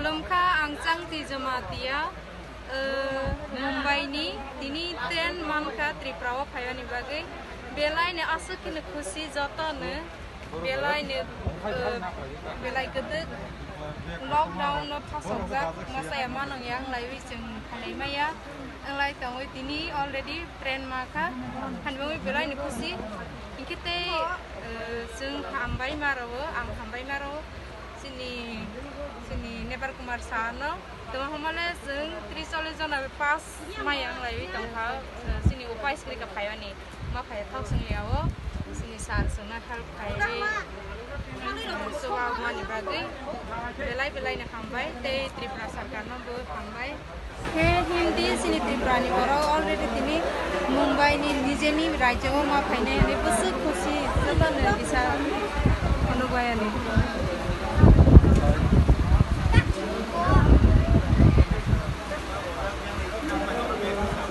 Belumkah angcang di jematia Mumbai ni dini tren manka Tripura payani bagai belai ne asuk ne khusi jata ne belai ne belai gede lockdown no pasokjak masaya manang yang laiwi jeng kanai maya anglai tangoi dini already tren maka hanbangoi belai ne khusi ingkite jeng hambai marawo ang hambai marawo sini Nepal Kumar Sano tengah hamale jeng 30 jana pas mayang laiwi tangha sini upai sekali ka phayani ma phay thak sing liawo sini sar suna help khai suwa mani bagai belai na hambai te Tripura sarkar no bo hambai he hindi sini Tripura ni oro already tini Mumbai ni nije ni rajyo ma phaine ni busu khushi jata ne bisa anubayani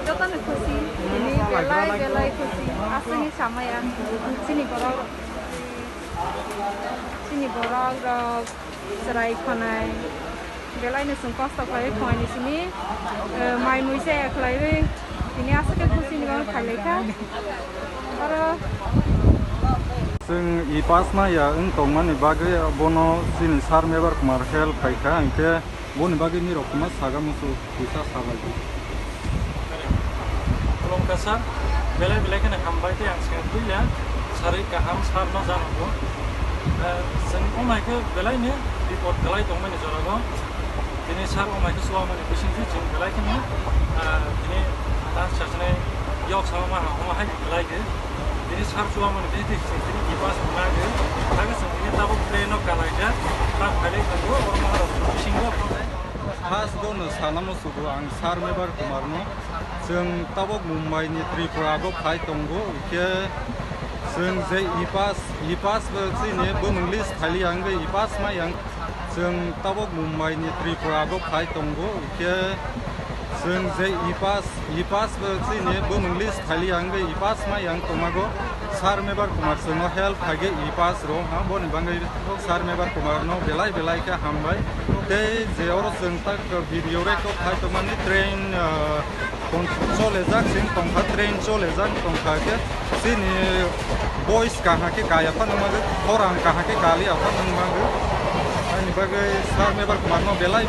jata ne khushi ini belai khushi asini samaya sini borok rok serai khanai belai ne sungkos ta khai khoi ni sini mai nui se khlai re ini asake khushi ni gon khalai ka aro जों इ पास ना या इन तंगमानि बागै बनो सिनि सार मेबार कुमार हेल्प खायखा इंके बनि बागै नि रकमा सागा मुसु फैसा साबाय Belumkah sar belai kena hambai te yang sing kuya sari kaham sar no jango जों अमायखौ बेलायनो रिपर्ट खालाय दंमोन जरागो दिनै सार अमायखौ सुवामोन बिसिंथि जों बेलायखौनो दिनै दा सासने यक सामा हामा हाय बेलायगो दिनै सार सुवामोन बे दिनै इबास मागो थागो जों दिनै दाबो प्लेनो कालायजा ता खाले खौ अरमारो बिसिंगो फास दोनो सानामुसुगो आं सार मेबार कुमारनो जों ताबक मुम्बाइनि त्रिपुरागो फाय दंगो इके जों जे इपास बसिनि बोमंलि स्थाइलि आंगे इपास मा yang जों ताबक मुम्बाइनि त्रिपुरागो फाय दंगो इके जों जे इपास बसिनि बोमंलि स्थाइलि आंगे इपास मा yang तमागो सार मेबार कुमार जोंनो हेल्प हागे इपास रो हा बनि बांगै सार मेबार कुमारनो बेलाय के हामबाय ते जे और जों तक भिडिअ रेको फाय तमानि ट्रेन चले जाक सिं तंखा ट्रेन चले जाक तंखा के सिनि बॉयस कहाँ के गाया था नमागे orang कहाँ के गाली आता नमागे अनि बागै सार मेबार कुमारनो बेलाय